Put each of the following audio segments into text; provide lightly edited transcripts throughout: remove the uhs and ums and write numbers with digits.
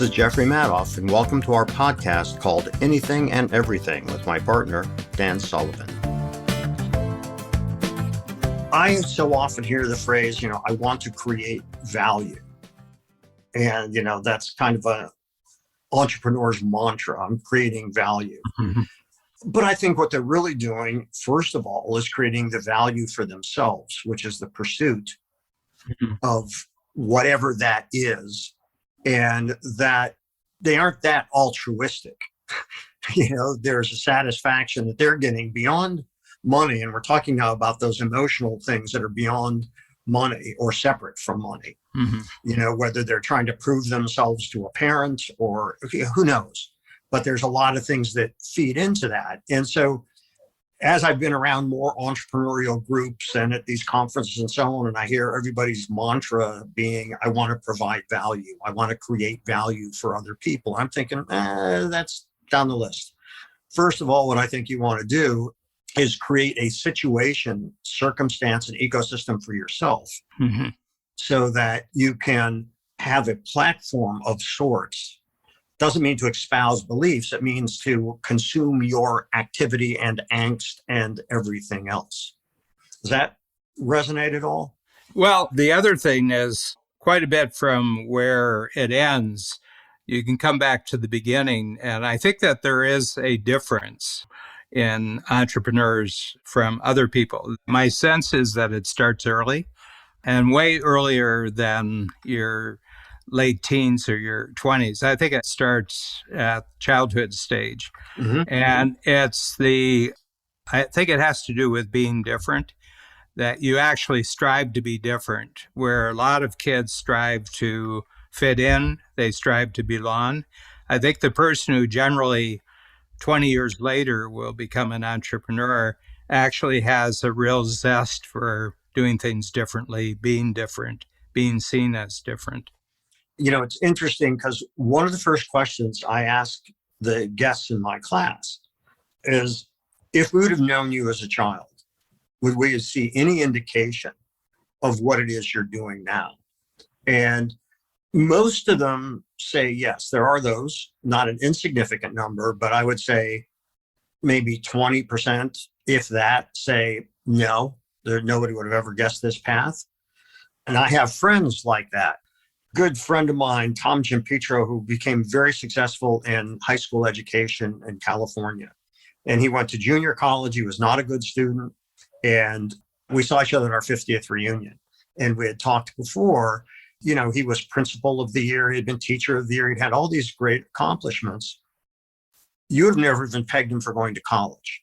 is Jeffrey Madoff, and welcome to our podcast called Anything and Everything with my partner, Dan Sullivan. I so often hear the phrase, I want to create value. And, that's kind of an entrepreneur's mantra. I'm creating value. Mm-hmm. But I think what they're really doing, first of all, is creating the value for themselves, which is the pursuit of whatever that is. And that they aren't that altruistic. There's a satisfaction that they're getting beyond money. And we're talking now about those emotional things that are beyond money or separate from money. Mm-hmm. Whether they're trying to prove themselves to a parent or who knows. But there's a lot of things that feed into that. And so as I've been around more entrepreneurial groups and at these conferences and so on, and I hear everybody's mantra being, I want to provide value. I want to create value for other people. I'm thinking, that's down the list. First of all, what I think you want to do is create a situation, circumstance, and ecosystem for yourself so that you can have a platform of sorts. Doesn't mean to espouse beliefs. It means to consume your activity and angst and everything else. Does that resonate at all? Well, the other thing is quite a bit from where it ends. You can come back to the beginning. And I think that there is a difference in entrepreneurs from other people. My sense is that it starts early and way earlier than your late teens or your 20s. I think it starts at childhood stage. And I think it has to do with being different, that you actually strive to be different, where a lot of kids strive to fit in, they strive to belong. I think the person who generally 20 years later will become an entrepreneur actually has a real zest for doing things differently, being different, being seen as different. It's interesting because one of the first questions I ask the guests in my class is, if we would have known you as a child, would we see any indication of what it is you're doing now? And most of them say yes. There are those, not an insignificant number, but I would say maybe 20%, if that, say no, nobody would have ever guessed this path. And I have friends like that. Good friend of mine, Tom Giampetro, who became very successful in high school education in California. And he went to junior college. He was not a good student. And we saw each other at our 50th reunion. And we had talked before, he was principal of the year. He had been teacher of the year. He'd had all these great accomplishments. You would have never even pegged him for going to college.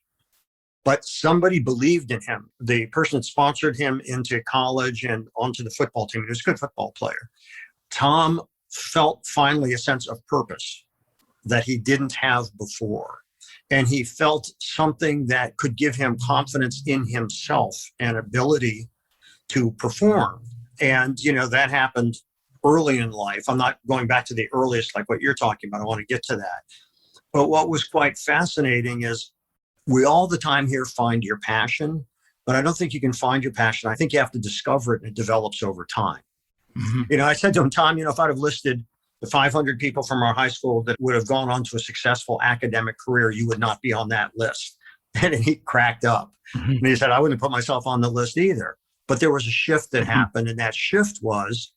But somebody believed in him. The person that sponsored him into college and onto the football team, he was a good football player. Tom felt finally a sense of purpose that he didn't have before. And he felt something that could give him confidence in himself and ability to perform. And, that happened early in life. I'm not going back to the earliest, like what you're talking about. I want to get to that. But what was quite fascinating is we all the time here find your passion, but I don't think you can find your passion. I think you have to discover it, and it develops over time. I said to him, Tom, if I'd have listed the 500 people from our high school that would have gone on to a successful academic career, you would not be on that list. And he cracked up. And he said, I wouldn't put myself on the list either. But there was a shift that happened. And that shift was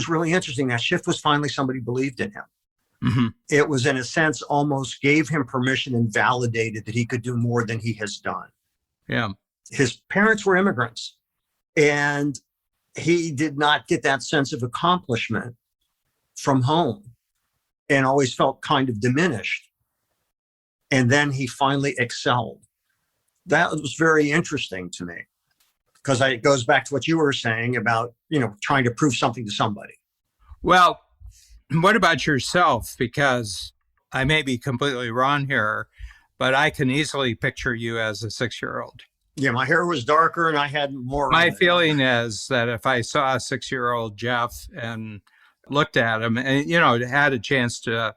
really interesting. That shift was finally somebody believed in him. It was, in a sense, almost gave him permission and validated that he could do more than he has done. Yeah. His parents were immigrants. And he did not get that sense of accomplishment from home and always felt kind of diminished. And then he finally excelled. That was very interesting to me because it goes back to what you were saying about, trying to prove something to somebody. Well, what about yourself? Because I may be completely wrong here, but I can easily picture you as a 6-year-old. Yeah, my hair was darker and I had more. My feeling is that if I saw a 6-year-old Jeff and looked at him and, had a chance to,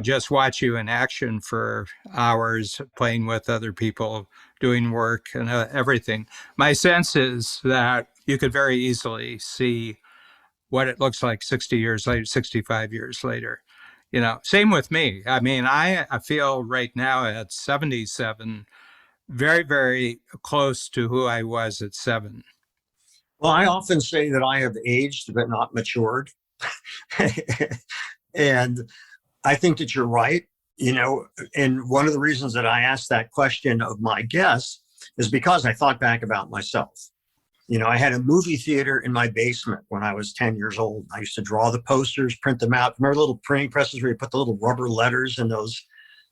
just watch you in action for hours, playing with other people, doing work and everything. My sense is that you could very easily see what it looks like 60 years later, 65 years later. Same with me. I mean, I feel right now at 77, very, very close to who I was at 7. Well, I often say that I have aged but not matured. And I think that you're right. And one of the reasons that I asked that question of my guests is because I thought back about myself. I had a movie theater in my basement when I was 10 years old. I used to draw the posters, print them out. Remember little printing presses where you put the little rubber letters in those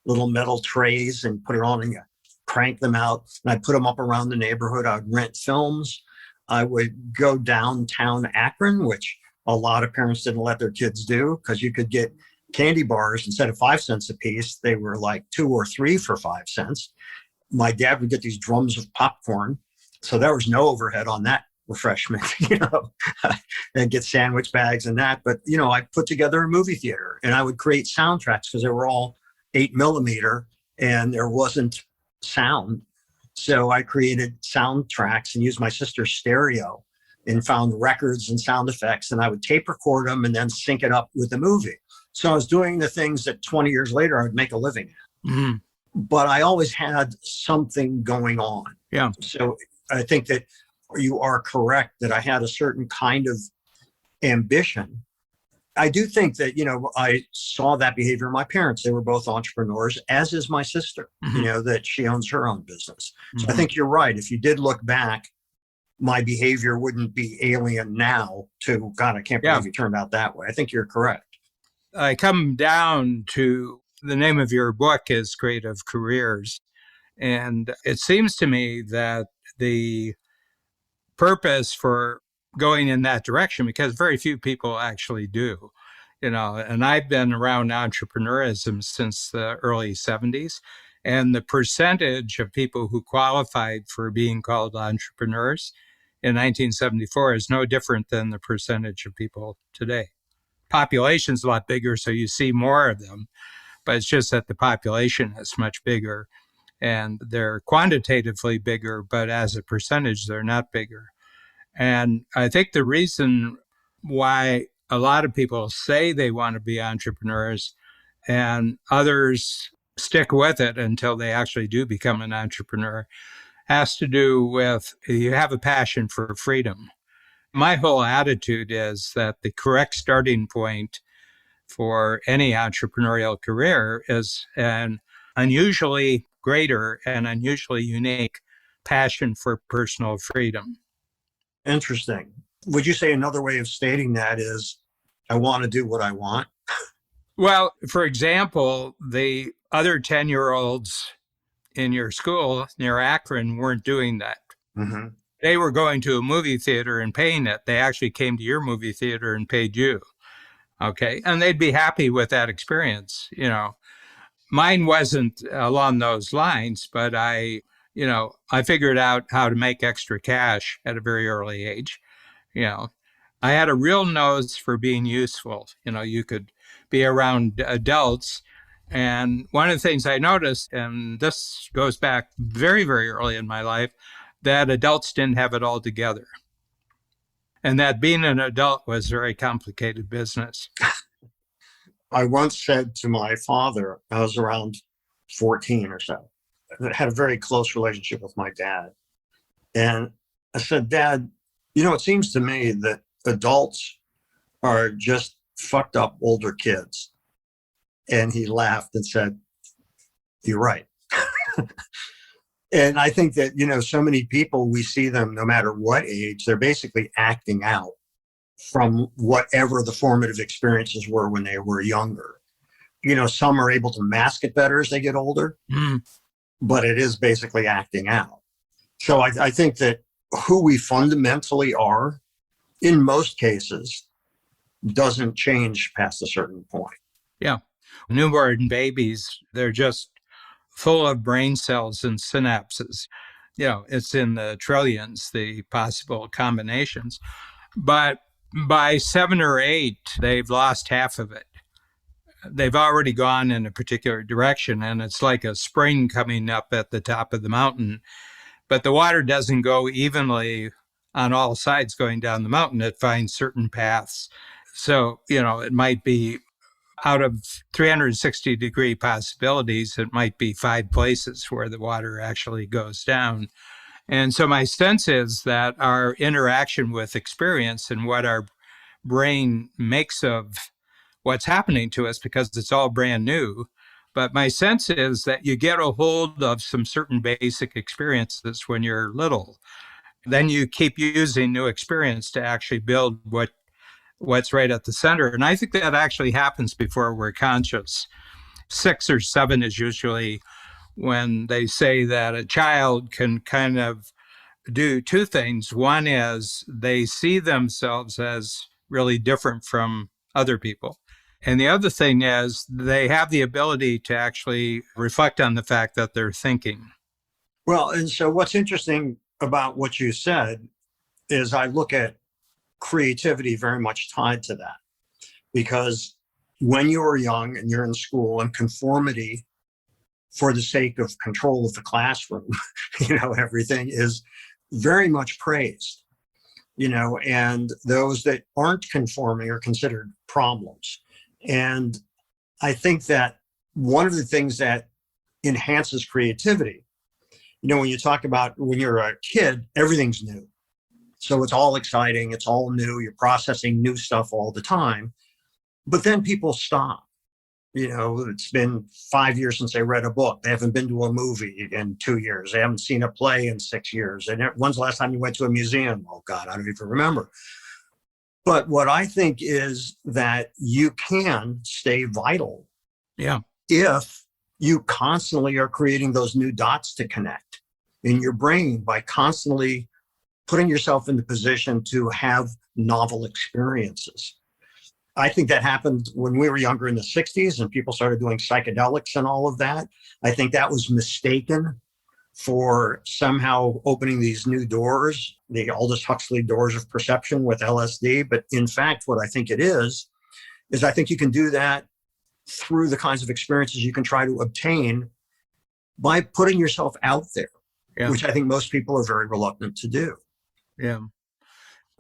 little metal trays and put it on and you crank them out? And I'd put them up around the neighborhood. I would rent films. I would go downtown Akron, which a lot of parents didn't let their kids do because you could get candy bars instead of 5 cents a piece. They were like 2 or 3 for 5 cents. My dad would get these drums of popcorn. So there was no overhead on that refreshment, and get sandwich bags and that. But, I put together a movie theater and I would create soundtracks because they were all 8mm and there wasn't sound. So I created soundtracks and used my sister's stereo and found records and sound effects. And I would tape record them and then sync it up with the movie. So I was doing the things that 20 years later I would make a living at. Mm-hmm. But I always had something going on. Yeah. So I think that you are correct that I had a certain kind of ambition. I do think that, I saw that behavior in my parents. They were both entrepreneurs, as is my sister, mm-hmm. That she owns her own business. So mm-hmm. I think you're right. If you did look back, my behavior wouldn't be alien now to, God, I can't believe you turned out that way. I think you're correct. I come down to the name of your book is Creative Careers. And it seems to me that the purpose for going in that direction, because very few people actually do, and I've been around entrepreneurism since the early 70s. And the percentage of people who qualified for being called entrepreneurs in 1974 is no different than the percentage of people today. Population's a lot bigger, so you see more of them, but it's just that the population is much bigger. And they're quantitatively bigger, but as a percentage, they're not bigger. And I think the reason why a lot of people say they want to be entrepreneurs and others stick with it until they actually do become an entrepreneur has to do with you have a passion for freedom. My whole attitude is that the correct starting point for any entrepreneurial career is an unusually greater and unusually unique passion for personal freedom. Interesting. Would you say another way of stating that is, I want to do what I want? Well, for example, the other 10-year-olds in your school near Akron weren't doing that. Mm-hmm. They were going to a movie theater and paying it. They actually came to your movie theater and paid you. Okay. And they'd be happy with that experience, Mine wasn't along those lines, but I figured out how to make extra cash at a very early age. I had a real nose for being useful. You could be around adults. And one of the things I noticed, and this goes back very, very early in my life, that adults didn't have it all together. And that being an adult was very complicated business. I once said to my father, I was around 14 or so, I had a very close relationship with my dad. And I said, Dad, it seems to me that adults are just fucked up older kids. And he laughed and said, you're right. And I think that, so many people, we see them no matter what age, they're basically acting out from whatever the formative experiences were when they were younger. Some are able to mask it better as they get older, but it is basically acting out. So I think that who we fundamentally are, in most cases, doesn't change past a certain point. Yeah. Newborn babies, they're just full of brain cells and synapses. It's in the trillions, the possible combinations. But by 7 or 8, they've lost half of it. They've already gone in a particular direction, and it's like a spring coming up at the top of the mountain. But the water doesn't go evenly on all sides going down the mountain. It finds certain paths. So, it might be out of 360-degree possibilities, it might be 5 places where the water actually goes down. And so my sense is that our interaction with experience and what our brain makes of what's happening to us, because it's all brand new. But my sense is that you get a hold of some certain basic experiences when you're little. Then you keep using new experience to actually build what's right at the center. And I think that actually happens before we're conscious. 6 or 7 is usually when they say that a child can kind of do 2 things. One is they see themselves as really different from other people. And the other thing is they have the ability to actually reflect on the fact that they're thinking. Well, and so what's interesting about what you said is I look at creativity very much tied to that, because when you are young and you're in school, and conformity for the sake of control of the classroom, everything is very much praised, and those that aren't conforming are considered problems. And I think that one of the things that enhances creativity, when you talk about when you're a kid, everything's new. So it's all exciting. It's all new. You're processing new stuff all the time. But then people stop. It's been 5 years since they read a book. They haven't been to a movie in 2 years. They haven't seen a play in 6 years. And when's the last time you went to a museum? Oh, God, I don't even remember. But what I think is that you can stay vital if you constantly are creating those new dots to connect in your brain by constantly putting yourself in the position to have novel experiences. I think that happened when we were younger in the 60s and people started doing psychedelics and all of that. I think that was mistaken for somehow opening these new doors, the Aldous Huxley doors of perception with LSD. But in fact, what I think it is I think you can do that through the kinds of experiences you can try to obtain by putting yourself out there, which I think most people are very reluctant to do. Yeah.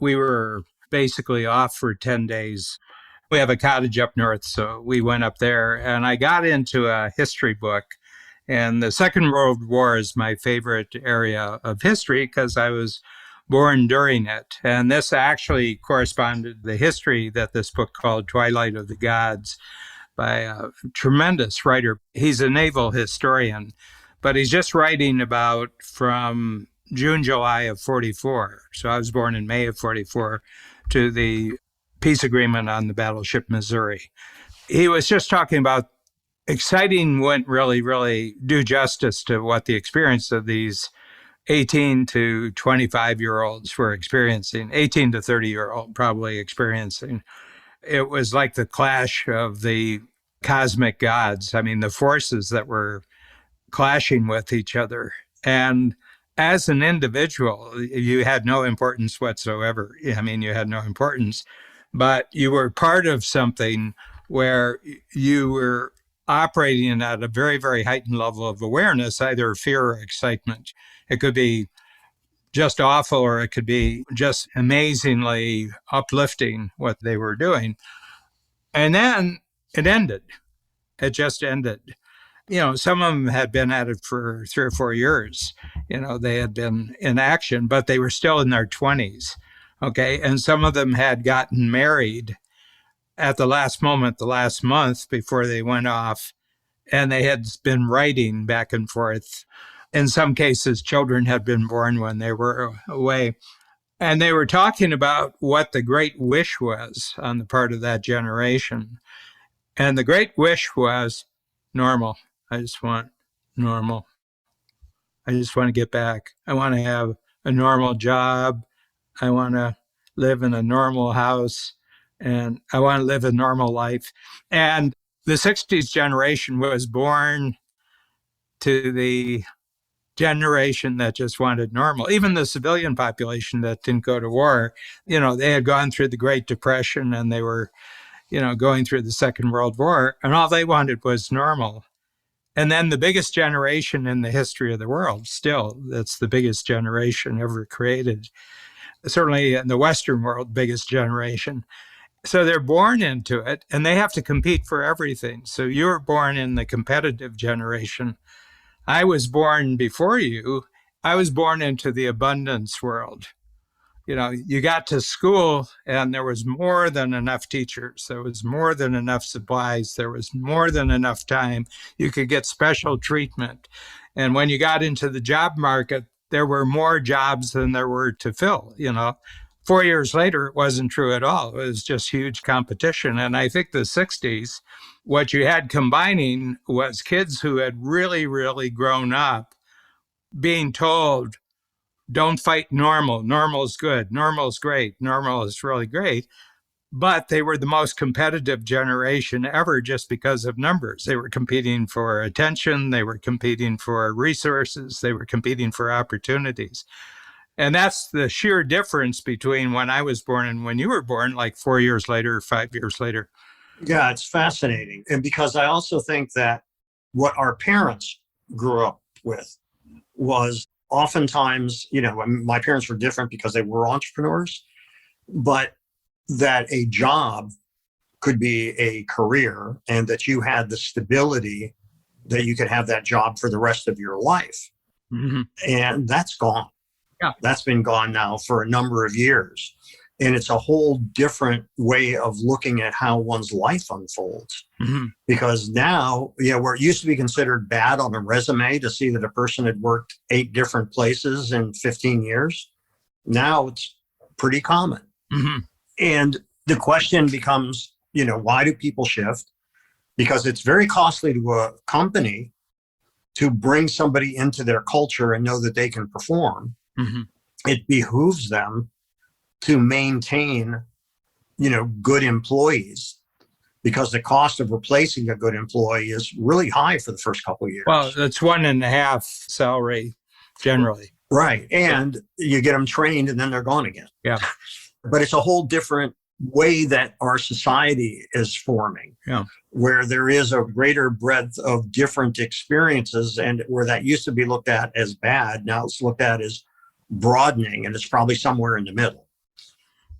We were basically off for 10 days. We have a cottage up north, so we went up there, and I got into a history book. And the Second World War is my favorite area of history because I was born during it. And this actually corresponded to the history that this book called Twilight of the Gods by a tremendous writer. He's a naval historian, but he's just writing about from June, July of 44. So I was born in May of 44 to the peace agreement on the battleship Missouri. He was just talking about exciting, wouldn't really do justice to what the experience of these 18 to 25-year-olds were experiencing, 18 to 30-year-old probably experiencing. It was like the clash of the cosmic gods. I mean, the forces that were clashing with each other. And as an individual, you had no importance whatsoever. I mean, you had no importance, but you were part of something where you were operating at a very, very heightened level of awareness, either fear or excitement. It could be just awful, or it could be just amazingly uplifting what they were doing. And then it ended. It just ended. Some of them had been at it for 3 or 4 years. They had been in action, but they were still in their 20s. Okay. And some of them had gotten married at the last moment, the last month before they went off. And they had been writing back and forth. In some cases, children had been born when they were away. And they were talking about what the great wish was on the part of that generation. And the great wish was normal. I just want normal. I just want to get back. I want to have a normal job. I want to live in a normal house. And I want to live a normal life. And the 60s generation was born to the generation that just wanted normal. Even the civilian population that didn't go to war, they had gone through the Great Depression and they were, going through the Second World War, and all they wanted was normal. And then the biggest generation in the history of the world, still, that's the biggest generation ever created, certainly in the Western world, biggest generation. So they're born into it and they have to compete for everything. So you were born in the competitive generation. I was born before you. I was born into the abundance world. You got to school and there was more than enough teachers. There was more than enough supplies. There was more than enough time. You could get special treatment. And when you got into the job market, there were more jobs than there were to fill. 4 years later, it wasn't true at all. It was just huge competition. And I think the 60s, what you had combining was kids who had really, really grown up being told, don't fight normal. Normal is good. Normal is great. Normal is really great. But they were the most competitive generation ever just because of numbers. They were competing for attention. They were competing for resources. They were competing for opportunities. And that's the sheer difference between when I was born and when you were born, like 4 years later, 5 years later. Yeah, it's fascinating. And because I also think that what our parents grew up with was oftentimes, my parents were different because they were entrepreneurs, but that a job could be a career and that you had the stability that you could have that job for the rest of your life. Mm-hmm. And that's gone. Yeah. That's been gone now for a number of years. And it's a whole different way of looking at how one's life unfolds. Mm-hmm. Because now, where it used to be considered bad on a resume to see that a person had worked 8 different places in 15 years, now it's pretty common. Mm-hmm. And the question becomes, why do people shift? Because it's very costly to a company to bring somebody into their culture and know that they can perform. Mm-hmm. It behooves them to maintain, good employees, because the cost of replacing a good employee is really high for the first couple of years. Well, that's 1.5 salary generally. Right. And you get them trained and then they're gone again. Yeah. But it's a whole different way that our society is forming, where there is a greater breadth of different experiences, and where that used to be looked at as bad, now it's looked at as broadening, and it's probably somewhere in the middle.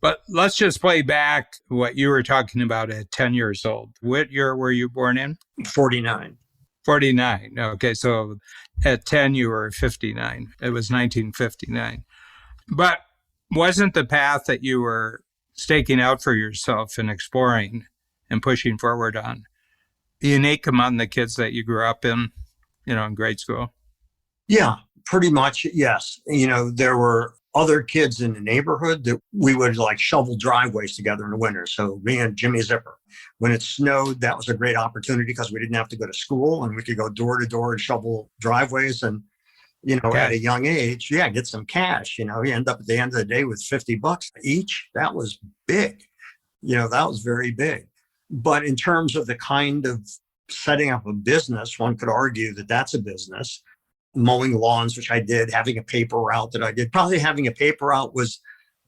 But let's just play back what you were talking about at 10 years old. What year were you born in? 49. 49. Okay, so at 10, you were 59. It was 1959. But wasn't the path that you were staking out for yourself and exploring and pushing forward on unique among the kids that you grew up in grade school? Yeah, pretty much, yes. There were other kids in the neighborhood that we would shovel driveways together in the winter. So me and Jimmy Zipper, when it snowed, that was a great opportunity because we didn't have to go to school and we could go door to door and shovel driveways. And, at a young age, get some cash. You end up at the end of the day with $50 each. That was big. That was very big. But in terms of the kind of setting up a business, one could argue that that's a business. Mowing lawns, which I did, having a paper route that I did. Probably having a paper route was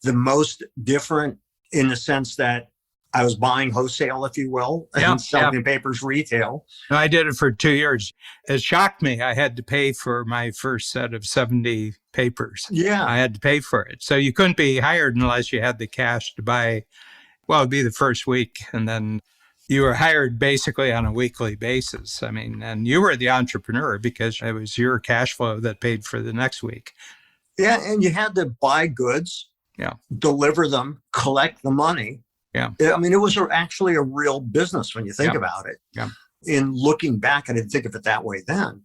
the most different in the sense that I was buying wholesale, if you will, and selling papers retail. I did it for 2 years. It shocked me. I had to pay for my first set of 70 papers. Yeah. I had to pay for it. So you couldn't be hired unless you had the cash to buy. Well, it'd be the first week. And then you were hired basically on a weekly basis. And you were the entrepreneur because it was your cash flow that paid for the next week. Yeah. And you had to buy goods, deliver them, collect the money. Yeah. It was actually a real business when you think about it. Yeah. In looking back, I didn't think of it that way then.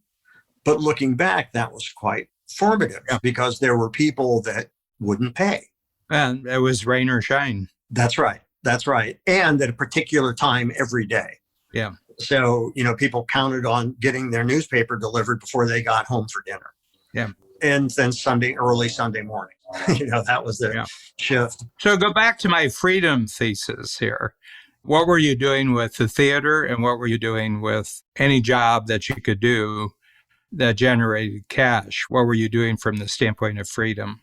But looking back, that was quite formative because there were people that wouldn't pay. And it was rain or shine. That's right. That's right. And at a particular time every day. Yeah. So, people counted on getting their newspaper delivered before they got home for dinner. Yeah. And then early Sunday morning, that was the shift. So go back to my freedom thesis here. What were you doing with the theater and what were you doing with any job that you could do that generated cash? What were you doing from the standpoint of freedom?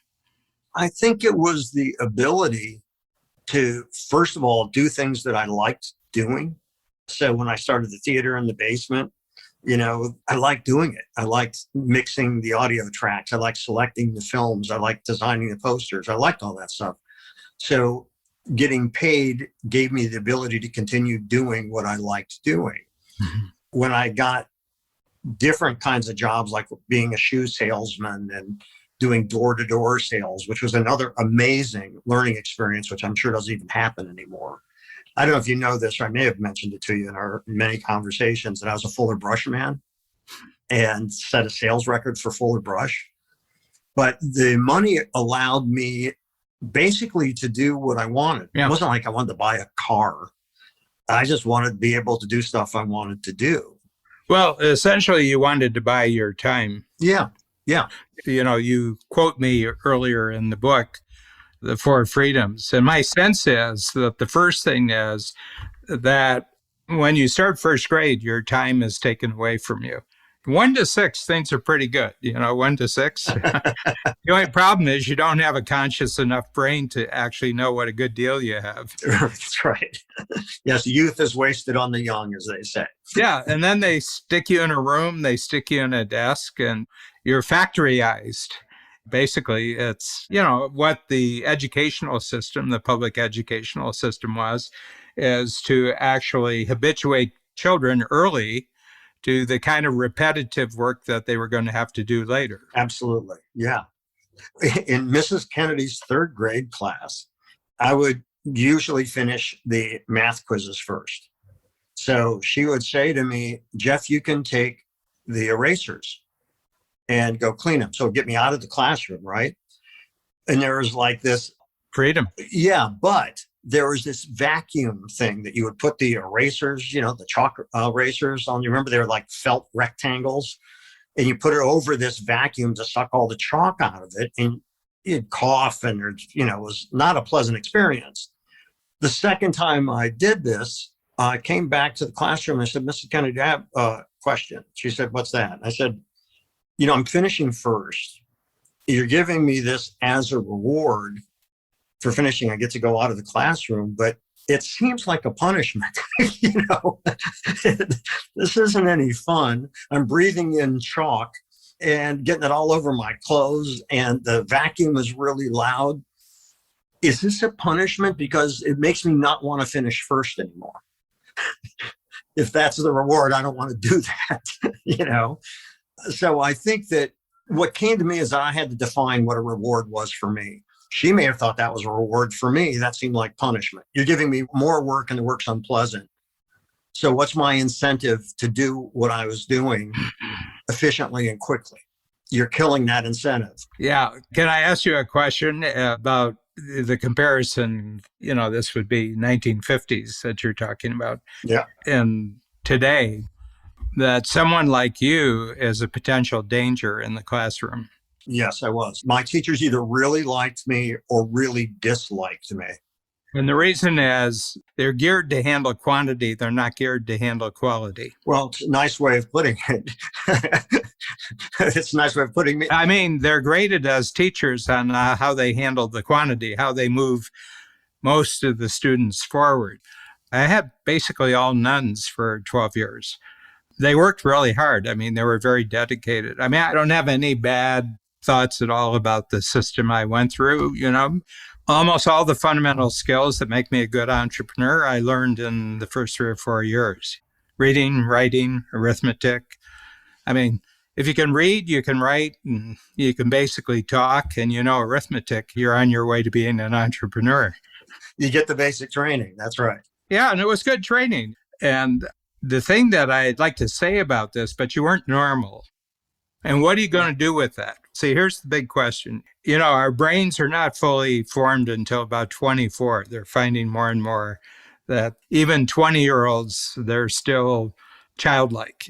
I think it was the ability to, first of all, do things that I liked doing. So when I started the theater in the basement, I liked doing it. I liked mixing the audio tracks. I liked selecting the films. I liked designing the posters. I liked all that stuff. So getting paid gave me the ability to continue doing what I liked doing. Mhm. When I got different kinds of jobs, like being a shoe salesman and doing door-to-door sales, which was another amazing learning experience, which I'm sure doesn't even happen anymore. I don't know if you know this, or I may have mentioned it to you in our many conversations, that I was a Fuller Brush man and set a sales record for Fuller Brush. But the money allowed me basically to do what I wanted. Yeah. It wasn't like I wanted to buy a car. I just wanted to be able to do stuff I wanted to do. Well, essentially, you wanted to buy your time. Yeah. Yeah. You quote me earlier in the book, The Four Freedoms. And my sense is that the first thing is that when you start first grade, your time is taken away from you. 1 to 6, things are pretty good. 1 to 6. The only problem is you don't have a conscious enough brain to actually know what a good deal you have. That's right. Yes, youth is wasted on the young, as they say. Yeah. And then they stick you in a room, they stick you in a desk, and you're factoryized. Basically, it's, what the educational system, the public educational system is to actually habituate children early to the kind of repetitive work that they were going to have to do later. Absolutely. Yeah. In Mrs. Kennedy's third grade class, I would usually finish the math quizzes first. So she would say to me, Jeff, you can take the erasers and go clean them. So get me out of the classroom, right? And there was like this freedom. Yeah, but there was this vacuum thing that you would put the erasers, the chalk erasers on. You remember they were like felt rectangles, and you put it over this vacuum to suck all the chalk out of it, and you'd cough, and it was not a pleasant experience. The second time I did this, I came back to the classroom and I said, Mrs. Kennedy, I have a question. She said, what's that? I said, I'm finishing first. You're giving me this as a reward for finishing. I get to go out of the classroom, but it seems like a punishment. This isn't any fun. I'm breathing in chalk and getting it all over my clothes, and the vacuum is really loud. Is this a punishment? Because it makes me not want to finish first anymore. If that's the reward, I don't want to do that, So I think that what came to me is that I had to define what a reward was for me. She may have thought that was a reward for me. That seemed like punishment. You're giving me more work and the work's unpleasant. So what's my incentive to do what I was doing efficiently and quickly? You're killing that incentive. Yeah. Can I ask you a question about the comparison? This would be 1950s that you're talking about. Yeah. And today, that someone like you is a potential danger in the classroom. Yes, I was. My teachers either really liked me or really disliked me. And the reason is they're geared to handle quantity. They're not geared to handle quality. Well, it's a nice way of putting it. It's a nice way of putting it. I mean, they're graded as teachers on how they handle the quantity, how they move most of the students forward. I had basically all nuns for 12 years. They worked really hard. I mean, they were very dedicated. I mean, I don't have any bad thoughts at all about the system I went through. Almost all the fundamental skills that make me a good entrepreneur, I learned in the first 3 or 4 years. Reading, writing, arithmetic. I mean, if you can read, you can write, and you can basically talk, and arithmetic, you're on your way to being an entrepreneur. You get the basic training. That's right. Yeah, and it was good training. And the thing that I'd like to say about this, but you weren't normal. And what are you going to do with that? See, here's the big question. Our brains are not fully formed until about 24. They're finding more and more that even 20-year-olds, they're still childlike.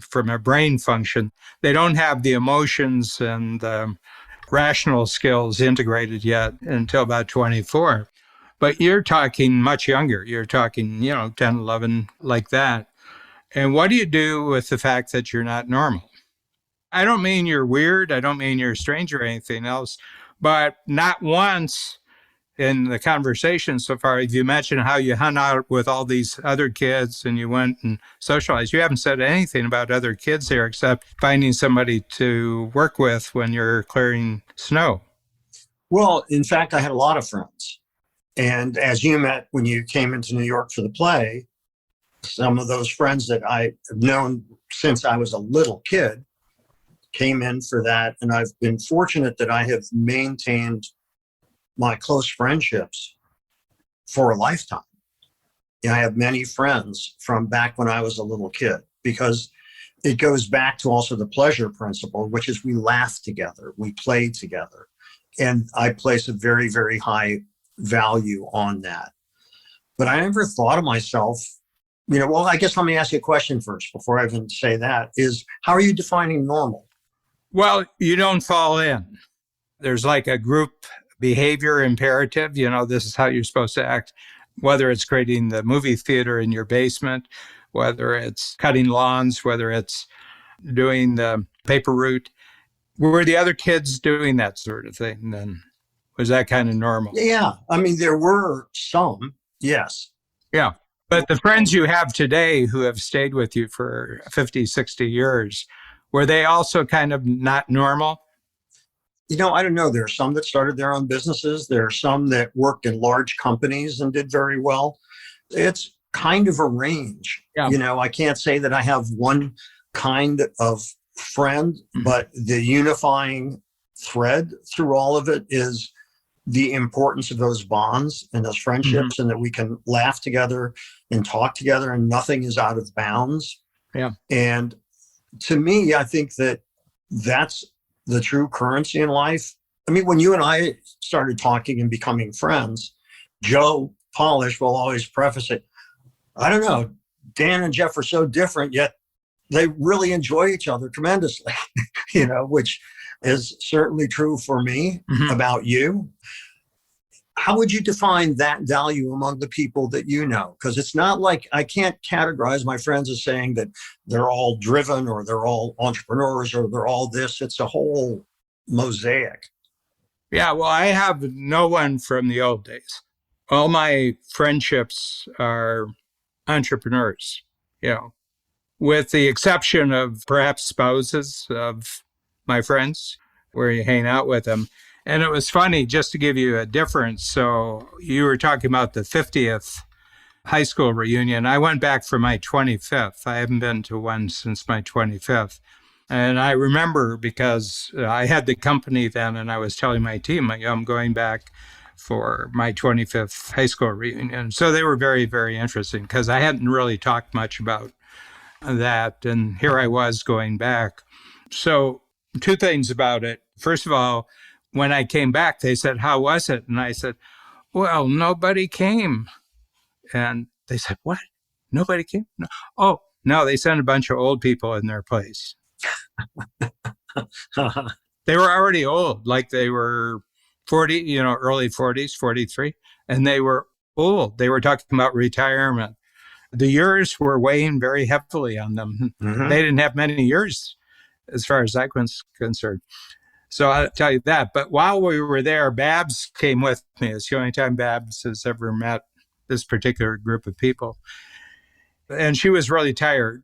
From a brain function, they don't have the emotions and the rational skills integrated yet until about 24. But you're talking much younger. You're talking, 10, 11, like that. And what do you do with the fact that you're not normal? I don't mean you're weird. I don't mean you're strange or anything else. But not once in the conversation so far, if you mentioned how you hung out with all these other kids and you went and socialized, you haven't said anything about other kids here except finding somebody to work with when you're clearing snow. Well, in fact, I had a lot of friends. And as you met when you came into New York for the play, some of those friends that I have known since I was a little kid came in for that. And I've been fortunate that I have maintained my close friendships for a lifetime. I have many friends from back when I was a little kid, because it goes back to also the pleasure principle, which is we laugh together, we play together. And I place a very, very high value on that. But I never thought of myself, well, I guess let me ask you a question first before I even say that, is how are you defining normal? Well, you don't fall in. There's like a group behavior imperative. This is how you're supposed to act, whether it's creating the movie theater in your basement, whether it's cutting lawns, whether it's doing the paper route. Were the other kids doing that sort of thing then? Was that kind of normal? Yeah. I mean, there were some, yes. Yeah. But the friends you have today who have stayed with you for 50, 60 years, were they also kind of not normal? I don't know. There are some that started their own businesses. There are some that worked in large companies and did very well. It's kind of a range. Yeah. I can't say that I have one kind of friend, but the unifying thread through all of it is the importance of those bonds and those friendships, and that we can laugh together and talk together and nothing is out of bounds. Yeah. And to me, I think that that's the true currency in life. I mean, when you and I started talking and becoming friends, Joe Polish will always preface it, I don't know, Dan and Jeff are so different, yet they really enjoy each other tremendously, which is certainly true for me about you. How would you define that value among the people that you know? Because it's not like I can't categorize my friends as saying that they're all driven or they're all entrepreneurs or they're all this. It's a whole mosaic. Yeah, well, I have no one from the old days. All my friendships are entrepreneurs, with the exception of perhaps spouses of my friends where you hang out with them. And it was funny, just to give you a difference. So you were talking about the 50th high school reunion. I went back for my 25th. I haven't been to one since my 25th. And I remember because I had the company then, and I was telling my team, I'm going back for my 25th high school reunion. So they were very, very interesting because I hadn't really talked much about that. And here I was going back. So two things about it. First of all, when I came back, they said, how was it? And I said, well, nobody came. And they said, what? Nobody came? No. Oh, no, they sent a bunch of old people in their place. They were already old, like they were 40, early 40s, 43. And they were old. They were talking about retirement. The years were weighing very heavily on them. They didn't have many years as far as I was concerned. So I'll tell you that. But while we were there, Babs came with me. It's the only time Babs has ever met this particular group of people. And she was really tired.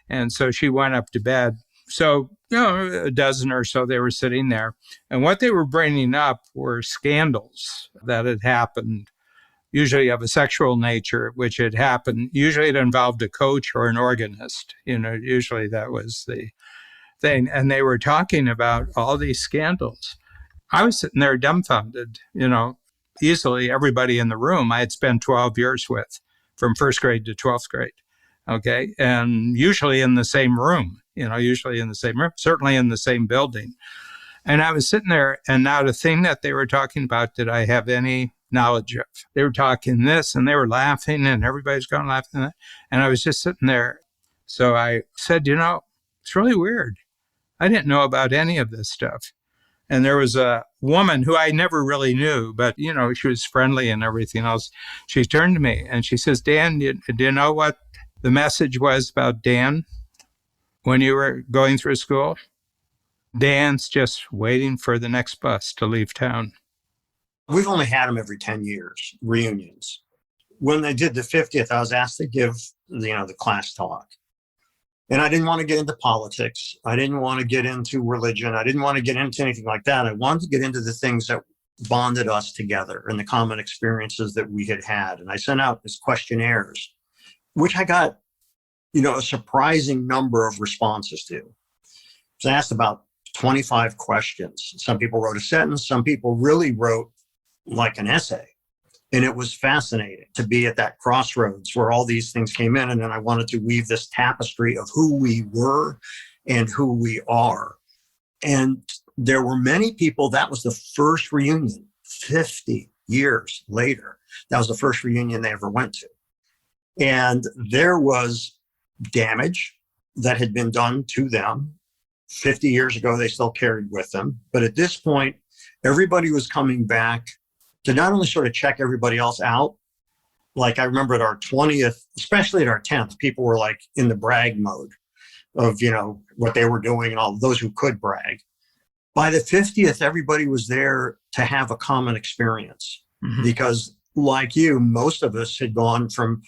And so she went up to bed. So, a dozen or so, they were sitting there. And what they were bringing up were scandals that had happened, usually of a sexual nature, which had happened. Usually it involved a coach or an organist. Usually that was the thing. And they were talking about all these scandals. I was sitting there dumbfounded, easily everybody in the room I had spent 12 years with from first grade to 12th grade. Okay. And usually in the same room, certainly in the same building. And I was sitting there, and not a thing that they were talking about did I have any knowledge of. They were talking this and they were laughing and everybody's going laughing. And I was just sitting there. So I said, it's really weird. I didn't know about any of this stuff. And there was a woman who I never really knew, but, she was friendly and everything else. She turned to me and she says, Dan, do you know what the message was about Dan when you were going through school? Dan's just waiting for the next bus to leave town. we've only had them every 10 years, reunions. When they did the 50th, I was asked to give, the class talk. And I didn't want to get into politics. I didn't want to get into religion. I didn't want to get into anything like that. I wanted to get into the things that bonded us together and the common experiences that we had had. And I sent out these questionnaires, which I got, a surprising number of responses to. So I asked about 25 questions. Some people wrote a sentence. Some people really wrote like an essay. And it was fascinating to be at that crossroads where all these things came in. And then I wanted to weave this tapestry of who we were and who we are. And there were many people, that was the first reunion 50 years later. That was the first reunion they ever went to. And there was damage that had been done to them. 50 years ago, they still carried with them. But at this point, everybody was coming back to not only sort of check everybody else out. Like I remember at our 20th, especially at our 10th, people were like in the brag mode of, what they were doing and all those who could brag. By the 50th, everybody was there to have a common experience because like you, most of us had gone from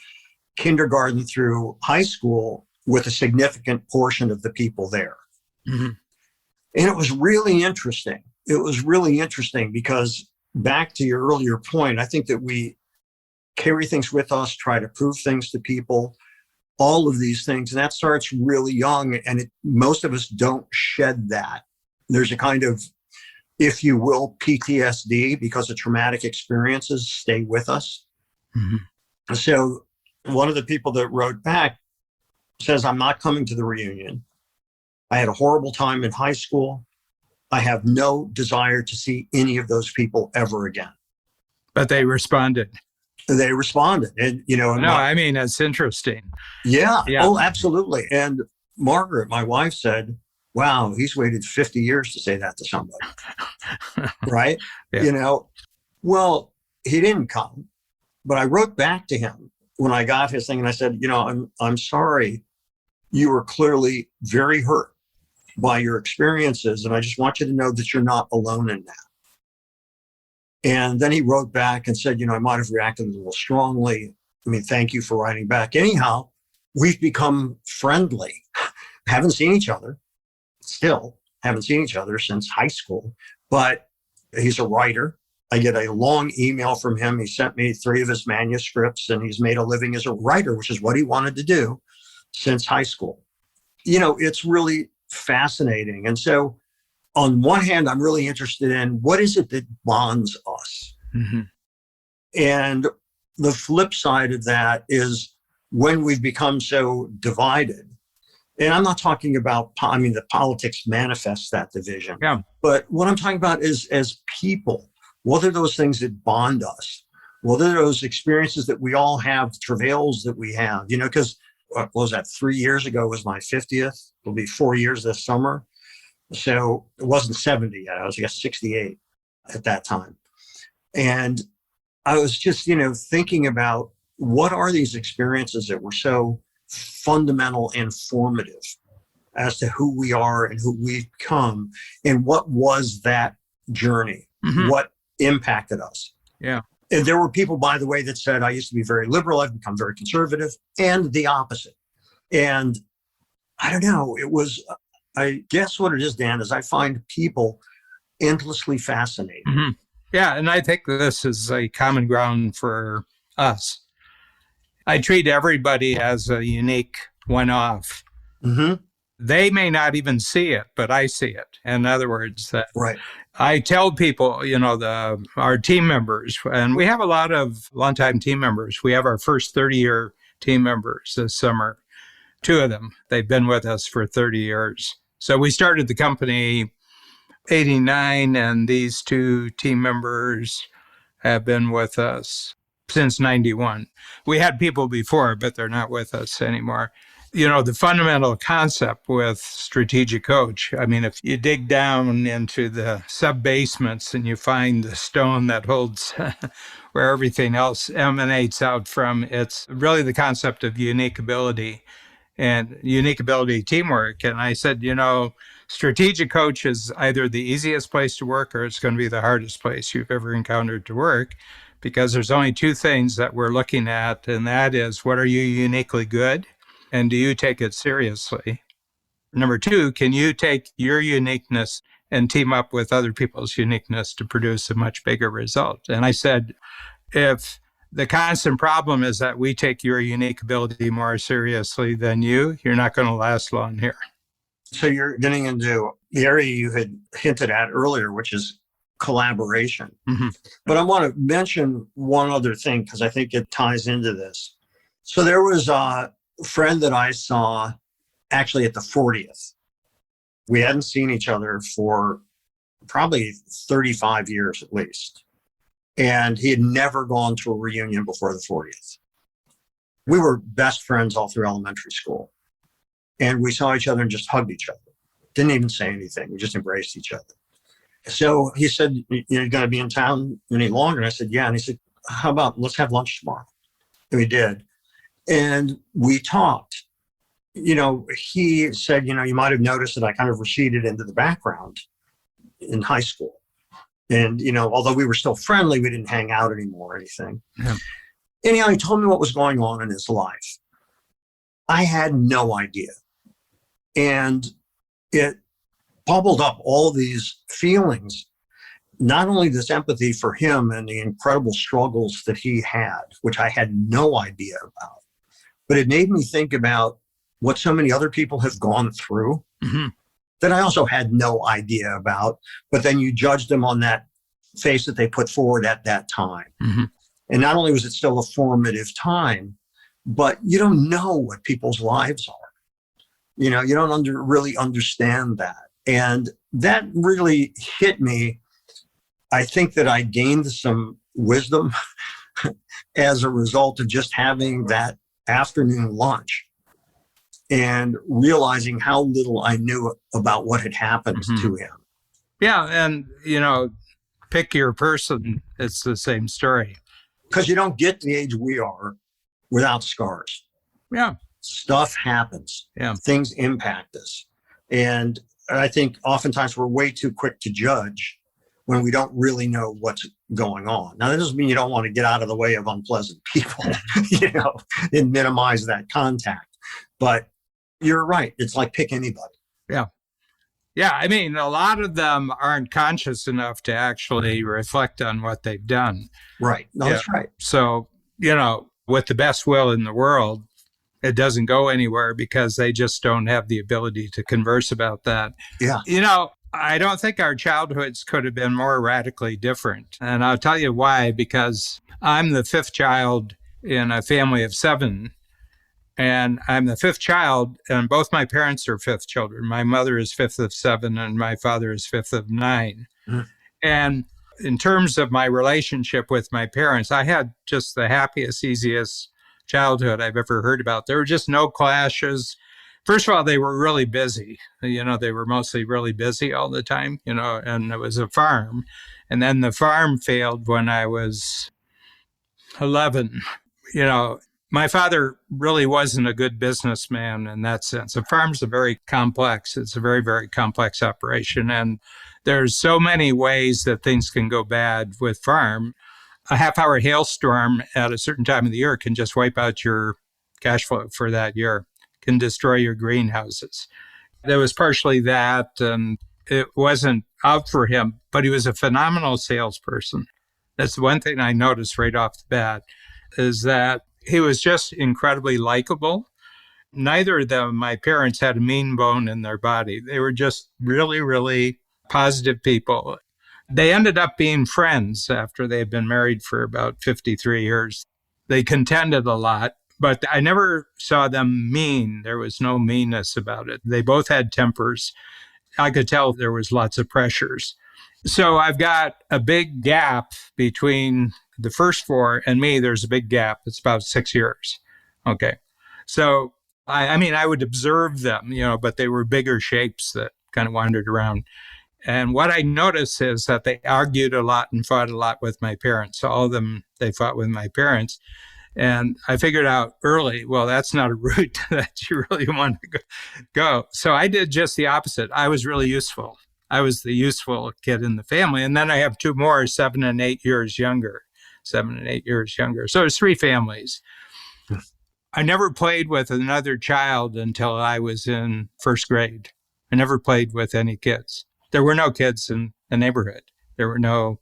kindergarten through high school with a significant portion of the people there. And it was really interesting. It was really interesting because back to your earlier point, I think that we carry things with us, try to prove things to people, all of these things. And that starts really young. And most of us don't shed that. There's a kind of, if you will, PTSD because the traumatic experiences stay with us. So one of the people that wrote back says, I'm not coming to the reunion. I had a horrible time in high school. I have no desire to see any of those people ever again. But they responded. They responded. And, it's interesting. Yeah. Oh, absolutely. And Margaret, my wife, said, wow, he's waited 50 years to say that to somebody. Right? Yeah. Well, he didn't come. But I wrote back to him when I got his thing and I said, I'm sorry. You were clearly very hurt by your experiences. And I just want you to know that you're not alone in that. And then he wrote back and said, I might have reacted a little strongly. Thank you for writing back. Anyhow, we've become friendly. Haven't seen each other. Still haven't seen each other since high school, but he's a writer. I get a long email from him. He sent me 3 of his manuscripts and he's made a living as a writer, which is what he wanted to do since high school. It's really fascinating. And so on one hand, I'm really interested in what is it that bonds us? And the flip side of that is when we've become so divided. And I'm not talking about, the politics manifests that division. Yeah. But what I'm talking about is as people, what are those things that bond us? What are those experiences that we all have, travails that we have? Because what was that? 3 years ago was my 50th. It'll be 4 years this summer. So it wasn't 70 yet. I was, 68 at that time. And I was just, thinking about what are these experiences that were so fundamental and formative as to who we are and who we've become, and what was that journey? What impacted us? Yeah. And there were people, by the way, that said, I used to be very liberal, I've become very conservative, and the opposite. And I don't know, I guess what it is, Dan, is I find people endlessly fascinating. Yeah, and I think this is a common ground for us. I treat everybody as a unique one-off. They may not even see it, but I see it. In other words, right. I tell people, our team members, and we have a lot of longtime team members. We have our first 30-year team members this summer. 2 of them, they've been with us for 30 years. So we started the company 89, and these 2 team members have been with us since 91. We had people before, but they're not with us anymore. The fundamental concept with Strategic Coach, if you dig down into the sub-basements and you find the stone that holds where everything else emanates out from, it's really the concept of unique ability. and unique ability teamwork. And I said, strategic coach is either the easiest place to work or it's going to be the hardest place you've ever encountered to work, because there's only two things that we're looking at. And that is, what are you uniquely good? And do you take it seriously? Number two, can you take your uniqueness and team up with other people's uniqueness to produce a much bigger result? And I said, if the constant problem is that we take your unique ability more seriously than you're not going to last long here. So you're getting into the area you had hinted at earlier, which is collaboration. Mm-hmm. But I want to mention one other thing because I think it ties into this. So there was a friend that I saw actually at the 40th. We hadn't seen each other for probably 35 years at least. And he had never gone to a reunion before the 40th. We were best friends all through elementary school. And we saw each other and just hugged each other. Didn't even say anything. We just embraced each other. So he said, you're going to be in town any longer? And I said, yeah. And he said, how about let's have lunch tomorrow? And we did. And we talked. He said, you might have noticed that I kind of receded into the background in high school. And, although we were still friendly, we didn't hang out anymore or anything. Yeah. Anyhow, he told me what was going on in his life. I had no idea. And it bubbled up all these feelings, not only this empathy for him and the incredible struggles that he had, which I had no idea about, but it made me think about what so many other people have gone through mm-hmm. that I also had no idea about, but then you judge them on that face that they put forward at that time. Mm-hmm. And not only was it still a formative time, but you don't know what people's lives are. You don't really understand that. And that really hit me. I think that I gained some wisdom as a result of just having that afternoon lunch and realizing how little I knew about what had happened mm-hmm. to him. Yeah. And, pick your person. It's the same story. Because you don't get to the age we are without scars. Yeah. Stuff happens. Yeah. Things impact us. And I think oftentimes we're way too quick to judge when we don't really know what's going on. Now, that doesn't mean you don't want to get out of the way of unpleasant people, and minimize that contact. But you're right. It's like pick anybody. Yeah. Yeah. I mean, a lot of them aren't conscious enough to actually reflect on what they've done. Right. No, yeah. That's right. So, with the best will in the world, it doesn't go anywhere because they just don't have the ability to converse about that. Yeah. I don't think our childhoods could have been more radically different. And I'll tell you why, because I'm the fifth child in a family of 7. And I'm the fifth child, and both my parents are fifth children. My mother is fifth of 7, and my father is fifth of 9. Mm-hmm. And in terms of my relationship with my parents, I had just the happiest, easiest childhood I've ever heard about. There were just no clashes. First of all, they were really busy. They were mostly really busy all the time, and it was a farm. And then the farm failed when I was 11. My father really wasn't a good businessman in that sense. A farm's it's a very, very complex operation. And there's so many ways that things can go bad with farm. A half-hour hailstorm at a certain time of the year can just wipe out your cash flow for that year, can destroy your greenhouses. There was partially that, and it wasn't out for him, but he was a phenomenal salesperson. That's the one thing I noticed right off the bat, is that he was just incredibly likable. Neither of them, my parents, had a mean bone in their body. They were just really, really positive people. They ended up being friends after they had been married for about 53 years. They contended a lot, but I never saw them mean. There was no meanness about it. They both had tempers. I could tell there was lots of pressures. So I've got a big gap between the first 4 and me. There's a big gap. It's about 6 years. Okay. So, I would observe them, but they were bigger shapes that kind of wandered around. And what I noticed is that they argued a lot and fought a lot with my parents. All of them, they fought with my parents. And I figured out early, well, that's not a route that you really want to go. So I did just the opposite. I was really useful. I was the useful kid in the family. And then I have two more, 7 and 8 years younger. 7 and 8 years younger. So it's three families. I never played with another child until I was in first grade. I never played with any kids. There were no kids in the neighborhood. There were no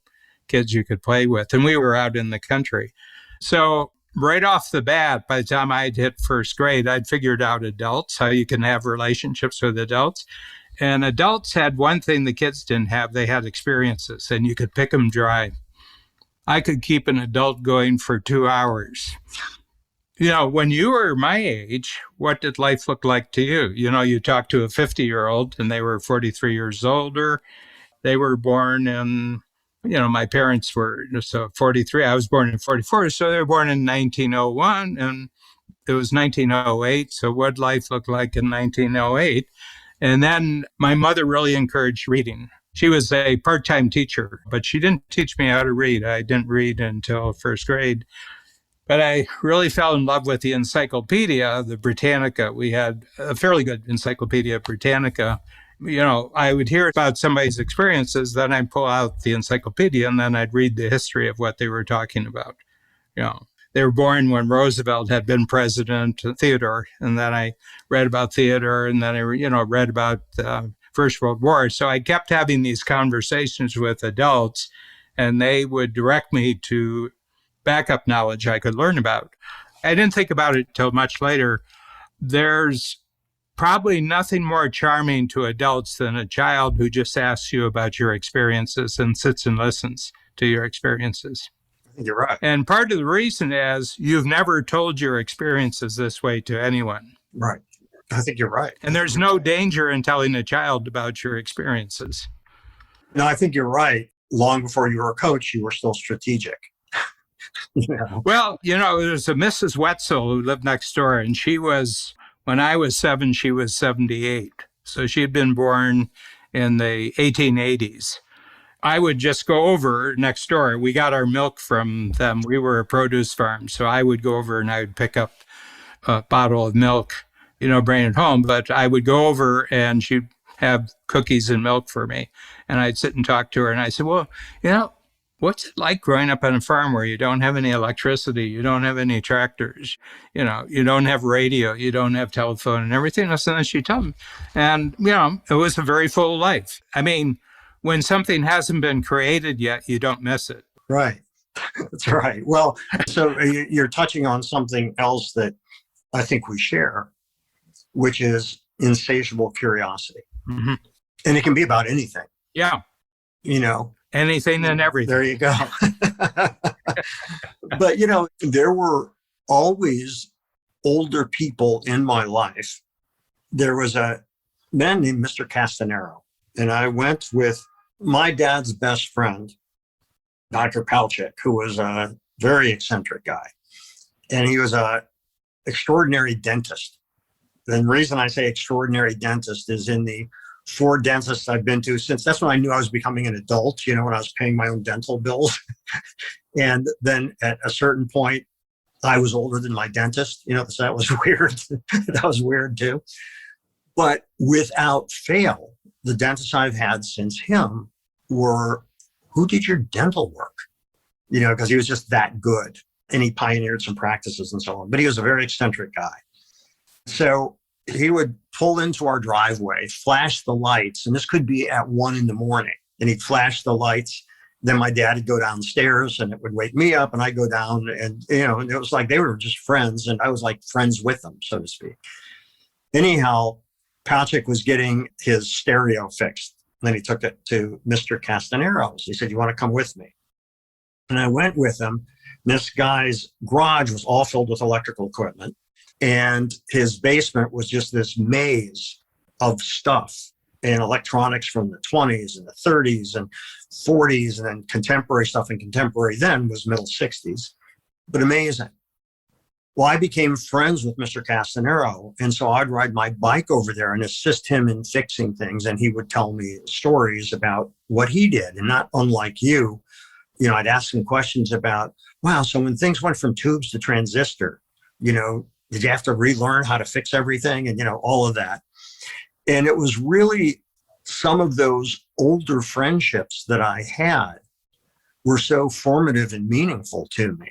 kids you could play with. And we were out in the country. So right off the bat, by the time I'd hit first grade, I'd figured out adults, how you can have relationships with adults. And adults had one thing the kids didn't have. They had experiences, and you could pick them dry. I could keep an adult going for 2 hours. When you were my age, what did life look like to you? You talked to a 50-year-old and they were 43 years older. They were born in, my parents were, so 43, I was born in 44. So they were born in 1901 and it was 1908. So what life looked like in 1908? And then my mother really encouraged reading. She was a part-time teacher, but she didn't teach me how to read. I didn't read until first grade. But I really fell in love with the encyclopedia, the Britannica. We had a fairly good Encyclopedia Britannica. I would hear about somebody's experiences, then I'd pull out the encyclopedia and then I'd read the history of what they were talking about. They were born when Roosevelt had been president, Theodore, and then I read about Theodore, and then I, read about the First World War. So I kept having these conversations with adults, and they would direct me to backup knowledge I could learn about. I didn't think about it till much later. There's probably nothing more charming to adults than a child who just asks you about your experiences and sits and listens to your experiences. I think you're right. And part of the reason is you've never told your experiences this way to anyone. Right. I think you're right. And there's no danger in telling a child about your experiences. No, I think you're right. Long before you were a coach, you were still strategic. Well, there's a Mrs. Wetzel who lived next door, and when I was 7, she was 78. So she had been born in the 1880s. I would just go over next door. We got our milk from them. We were a produce farm. So I would go over and I would pick up a bottle of milk, bring it home. But I would go over and she'd have cookies and milk for me. And I'd sit and talk to her. And I said, well, what's it like growing up on a farm where you don't have any electricity, you don't have any tractors, you don't have radio, you don't have telephone and everything else? And she told me. And, it was a very full life. I mean, when something hasn't been created yet, you don't miss it. Right. That's right. Well, so you're touching on something else that I think we share, which is insatiable curiosity. Mm-hmm. And it can be about anything. Yeah. Anything and everything. There you go. But, there were always older people in my life. There was a man named Mr. Castanero, and I went with my dad's best friend, Dr. Palchik, who was a very eccentric guy. And he was an extraordinary dentist. The reason I say extraordinary dentist is in the 4 dentists I've been to since, that's when I knew I was becoming an adult, when I was paying my own dental bills. And then at a certain point, I was older than my dentist, so that was weird. That was weird too. But without fail, the dentists I've had since him were, who did your dental work? Because he was just that good. And he pioneered some practices and so on. But he was a very eccentric guy. So he would pull into our driveway, flash the lights, and this could be at 1 a.m. And he'd flash the lights. Then my dad would go downstairs and it would wake me up and I'd go down and, and it was like they were just friends and I was like friends with them, so to speak. Anyhow, Patrick was getting his stereo fixed. And then he took it to Mr. Castanero's. He said, you want to come with me? And I went with him. This guy's garage was all filled with electrical equipment. And his basement was just this maze of stuff and electronics from the 20s and the 30s and 40s, and then contemporary stuff. And contemporary then was middle 60s, but amazing. Well, I became friends with Mr. Castanero. And so I'd ride my bike over there and assist him in fixing things. And he would tell me stories about what he did. And not unlike you, I'd ask them questions about, wow, so when things went from tubes to transistor, did you have to relearn how to fix everything? And, all of that. And it was really some of those older friendships that I had were so formative and meaningful to me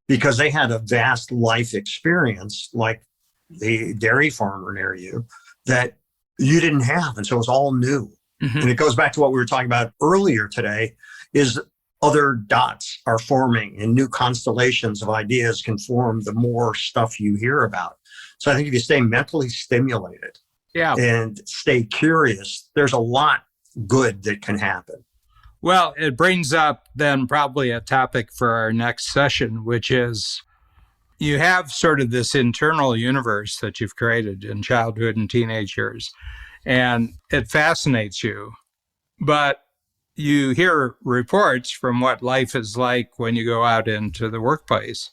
because they had a vast life experience like the dairy farmer near you that you didn't have. And so it was all new. Mm-hmm. And it goes back to what we were talking about earlier today is other dots are forming and new constellations of ideas can form the more stuff you hear about. So I think if you stay mentally stimulated and stay curious, there's a lot good that can happen. Well, it brings up then probably a topic for our next session, which is you have sort of this internal universe that you've created in childhood and teenage years, and it fascinates you. But you hear reports from what life is like when you go out into the workplace,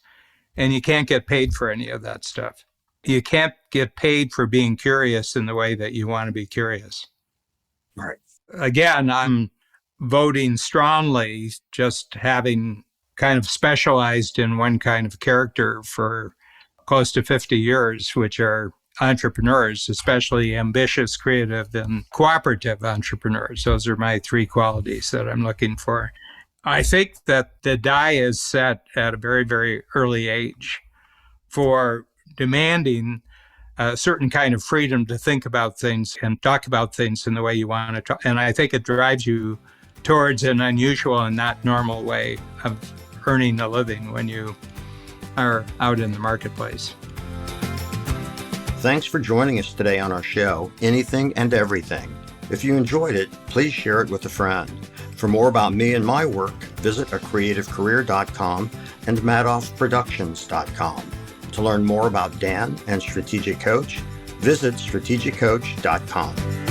and you can't get paid for any of that stuff. You can't get paid for being curious in the way that you want to be curious. Right. Again, I'm voting strongly, just having kind of specialized in one kind of character for close to 50 years, which are entrepreneurs, especially ambitious, creative, and cooperative entrepreneurs. Those are my three qualities that I'm looking for. I think that the die is set at a very, very early age for demanding a certain kind of freedom to think about things and talk about things in the way you want to talk. And I think it drives you towards an unusual and not normal way of earning a living when you are out in the marketplace. Thanks for joining us today on our show, Anything and Everything. If you enjoyed it, please share it with a friend. For more about me and my work, visit acreativecareer.com and madoffproductions.com. To learn more about Dan and Strategic Coach, visit strategiccoach.com.